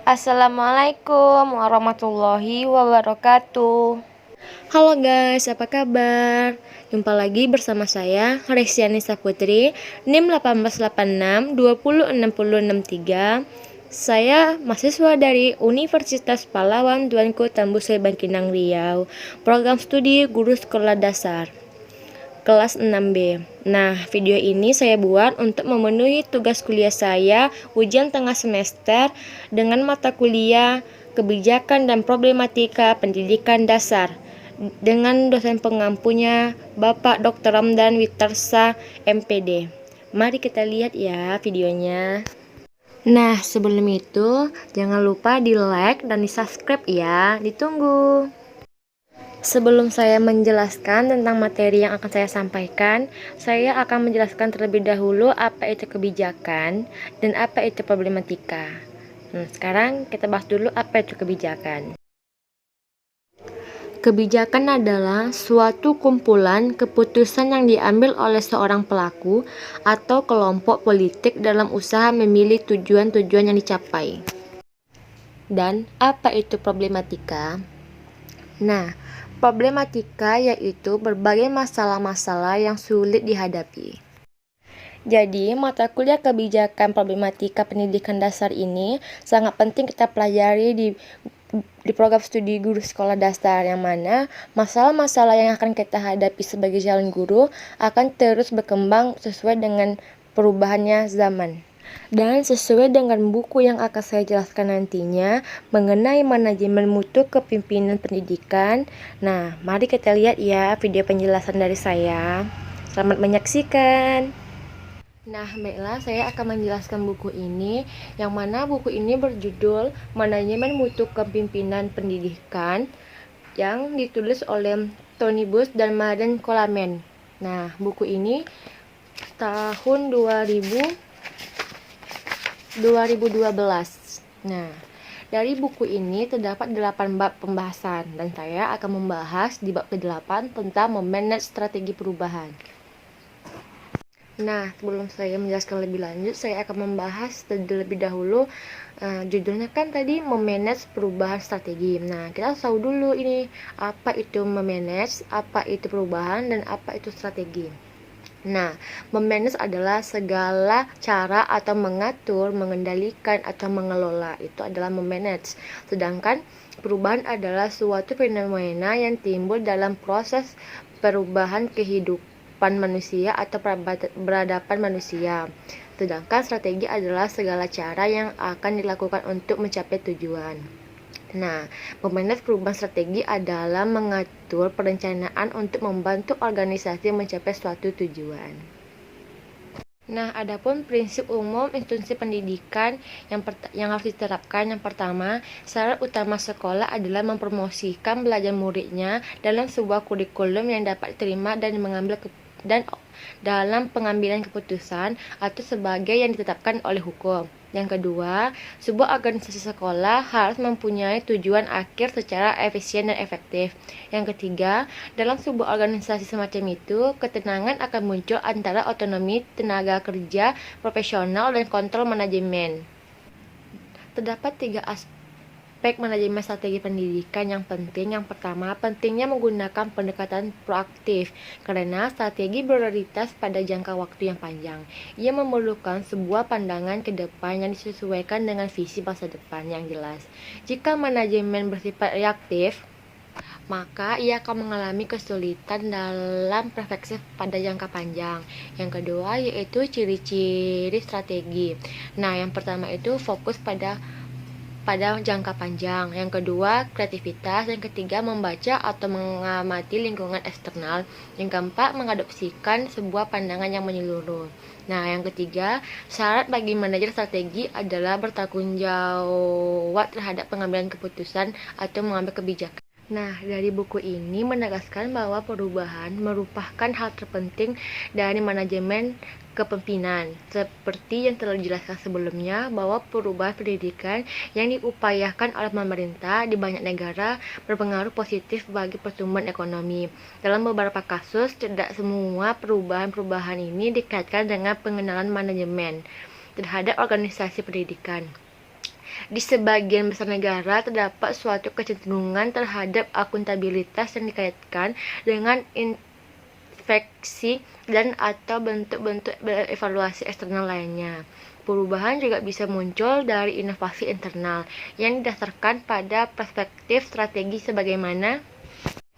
Assalamualaikum warahmatullahi wabarakatuh. Halo guys, apa kabar? Jumpa lagi bersama saya, Resiani Saputri, NIM 1886-206063. Saya mahasiswa dari Universitas Pahlawan Tuanku Tambusai Bangkinang Riau, program studi guru sekolah dasar kelas 6B. Nah, video ini saya buat untuk memenuhi tugas kuliah saya ujian tengah semester dengan mata kuliah kebijakan dan problematika pendidikan dasar dengan dosen pengampunya Bapak Dr. Ramdan Witarsa MPD. Mari kita lihat ya videonya. Nah, sebelum itu jangan lupa di like dan di subscribe ya. Ditunggu. Sebelum saya menjelaskan tentang materi yang akan saya sampaikan, saya akan menjelaskan terlebih dahulu apa itu kebijakan dan apa itu problematika. Sekarang kita bahas dulu apa itu kebijakan. Kebijakan adalah suatu kumpulan keputusan yang diambil oleh seorang pelaku atau kelompok politik dalam usaha memilih tujuan-tujuan yang dicapai. Dan apa itu problematika? Nah, problematika yaitu berbagai masalah-masalah yang sulit dihadapi. Jadi, mata kuliah kebijakan problematika pendidikan dasar ini sangat penting kita pelajari di program studi guru sekolah dasar, yang mana masalah-masalah yang akan kita hadapi sebagai calon guru akan terus berkembang sesuai dengan perubahannya zaman. Dan sesuai dengan buku yang akan saya jelaskan nantinya mengenai manajemen mutu kepemimpinan pendidikan. Nah, mari kita lihat ya video penjelasan dari saya. Selamat menyaksikan. Nah, baiklah, saya akan menjelaskan buku ini, yang mana buku ini berjudul Manajemen Mutu Kepemimpinan Pendidikan, yang ditulis oleh Tony Bush dan Marden Coleman. Nah, buku ini tahun 2012. Nah, dari buku ini terdapat 8 bab pembahasan, dan saya akan membahas di bab ke-8 tentang memanage strategi perubahan. Nah, sebelum saya menjelaskan lebih lanjut, saya akan membahas terlebih dahulu judulnya kan tadi memanage perubahan strategi. Nah, kita tahu dulu ini apa itu memanage, apa itu perubahan, dan apa itu strategi. Nah, memanage adalah segala cara atau mengatur, mengendalikan, atau mengelola. Itu adalah memanage. Sedangkan perubahan adalah suatu fenomena yang timbul dalam proses perubahan kehidupan manusia atau peradaban manusia. Sedangkan strategi adalah segala cara yang akan dilakukan untuk mencapai tujuan. Nah, memanage perubahan strategi adalah mengatur perencanaan untuk membantu organisasi mencapai suatu tujuan. Nah, adapun prinsip umum institusi pendidikan yang harus diterapkan, yang pertama, syarat utama sekolah adalah mempromosikan belajar muridnya dalam sebuah kurikulum yang dapat diterima dan dalam pengambilan keputusan atau sebagai yang ditetapkan oleh hukum. Yang kedua, sebuah organisasi sekolah harus mempunyai tujuan akhir secara efisien dan efektif. Yang ketiga, dalam sebuah organisasi semacam itu, ketenangan akan muncul antara otonomi tenaga kerja, profesional, dan kontrol manajemen. Terdapat 3 aspek manajemen strategi pendidikan yang penting. Yang pertama, pentingnya menggunakan pendekatan proaktif, karena strategi prioritas pada jangka waktu yang panjang. Ia memerlukan sebuah pandangan ke depan yang disesuaikan dengan visi masa depan yang jelas. Jika manajemen bersifat reaktif, maka ia akan mengalami kesulitan dalam perspektif pada jangka panjang. Yang kedua yaitu ciri-ciri strategi. Nah, yang pertama itu fokus pada jangka panjang, yang kedua kreativitas, yang ketiga membaca atau mengamati lingkungan eksternal, yang keempat mengadopsikan sebuah pandangan yang menyeluruh. Nah, yang ketiga, syarat bagi manajer strategi adalah bertanggung jawab terhadap pengambilan keputusan atau mengambil kebijakan. Nah, dari buku ini menegaskan bahwa perubahan merupakan hal terpenting dari manajemen kepemimpinan. Seperti yang telah dijelaskan sebelumnya, bahwa perubahan pendidikan yang diupayakan oleh pemerintah di banyak negara berpengaruh positif bagi pertumbuhan ekonomi. Dalam beberapa kasus, tidak semua perubahan-perubahan ini dikaitkan dengan pengenalan manajemen terhadap organisasi pendidikan. Di sebagian besar negara terdapat suatu kecenderungan terhadap akuntabilitas yang dikaitkan dengan infeksi dan atau bentuk-bentuk evaluasi eksternal lainnya. Perubahan juga bisa muncul dari inovasi internal yang didasarkan pada perspektif strategi sebagaimana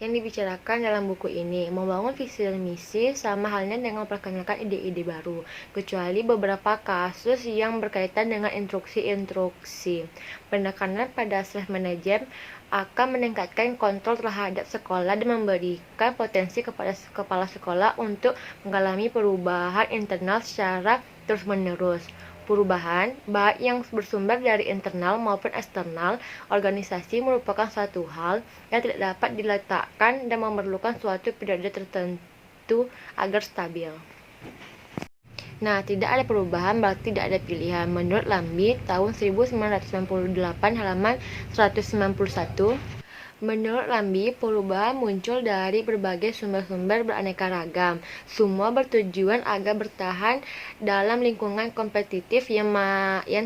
yang dibicarakan dalam buku ini. Membangun visi dan misi sama halnya dengan memperkenalkan ide-ide baru, kecuali beberapa kasus yang berkaitan dengan instruksi-instruksi. Penekanan pada self-management akan meningkatkan kontrol terhadap sekolah dan memberikan potensi kepada kepala sekolah untuk mengalami perubahan internal secara terus-menerus. Perubahan, baik yang bersumber dari internal maupun eksternal organisasi merupakan suatu hal yang tidak dapat diletakkan dan memerlukan suatu periode tertentu agar stabil. Nah, tidak ada perubahan berarti tidak ada pilihan. Menurut Lambi, tahun 1998 halaman 191, menurut Lambi, perubahan muncul dari berbagai sumber-sumber beraneka ragam. Semua bertujuan agar bertahan dalam lingkungan kompetitif yang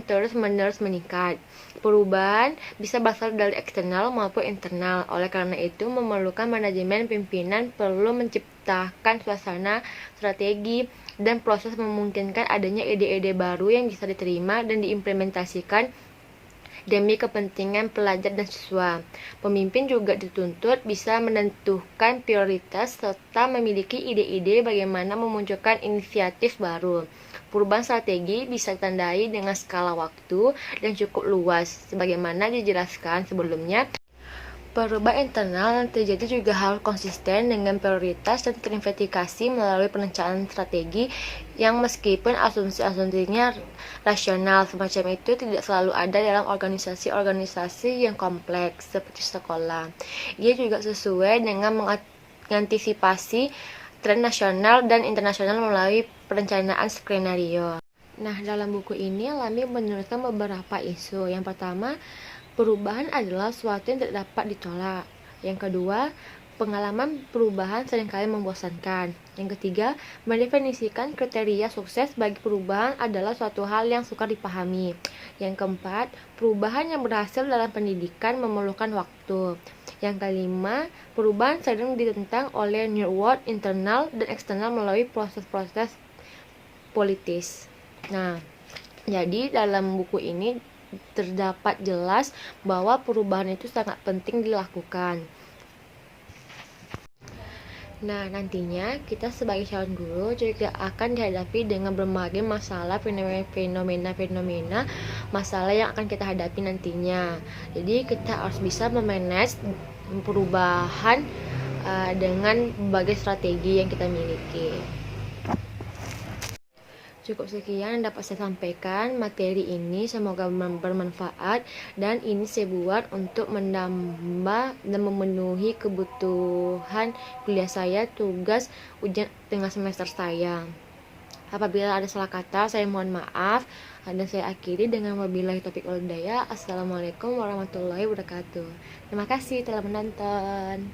terus-menerus meningkat. Perubahan bisa berasal dari eksternal maupun internal. Oleh karena itu, memerlukan manajemen pimpinan perlu menciptakan suasana strategi dan proses memungkinkan adanya ide-ide baru yang bisa diterima dan diimplementasikan demi kepentingan pelajar dan siswa. Pemimpin juga dituntut bisa menentukan prioritas serta memiliki ide-ide bagaimana memunculkan inisiatif baru. Perubahan strategi bisa ditandai dengan skala waktu yang cukup luas. Sebagaimana dijelaskan sebelumnya, perubahan internal yang terjadi juga harus konsisten dengan prioritas dan terinvestigasi melalui perencanaan strategi yang meskipun asumsi-asumsinya rasional semacam itu tidak selalu ada dalam organisasi-organisasi yang kompleks seperti sekolah. Ia juga sesuai dengan mengantisipasi tren nasional dan internasional melalui perencanaan skenario. Nah, dalam buku ini Lami menuliskan beberapa isu. Yang pertama, perubahan adalah sesuatu yang tidak dapat ditolak. Yang kedua, pengalaman perubahan seringkali membosankan. Yang ketiga, mendefinisikan kriteria sukses bagi perubahan adalah suatu hal yang sukar dipahami. Yang keempat, perubahan yang berhasil dalam pendidikan memerlukan waktu. Yang kelima, perubahan sering ditentang oleh New World internal dan eksternal melalui proses-proses politis. Nah, jadi dalam buku ini terdapat jelas bahwa perubahan itu sangat penting dilakukan. Nah, nantinya kita sebagai calon guru juga akan dihadapi dengan berbagai masalah, fenomena masalah yang akan kita hadapi nantinya. Jadi kita harus bisa memanage perubahan dengan berbagai strategi yang kita miliki. Cukup sekian yang dapat saya sampaikan. Materi ini semoga bermanfaat dan ini saya buat untuk menambah dan memenuhi kebutuhan kuliah saya, tugas ujian tengah semester saya. Apabila ada salah kata, saya mohon maaf dan saya akhiri dengan wabillahi taufiq wal hidayah. Assalamualaikum warahmatullahi wabarakatuh. Terima kasih telah menonton.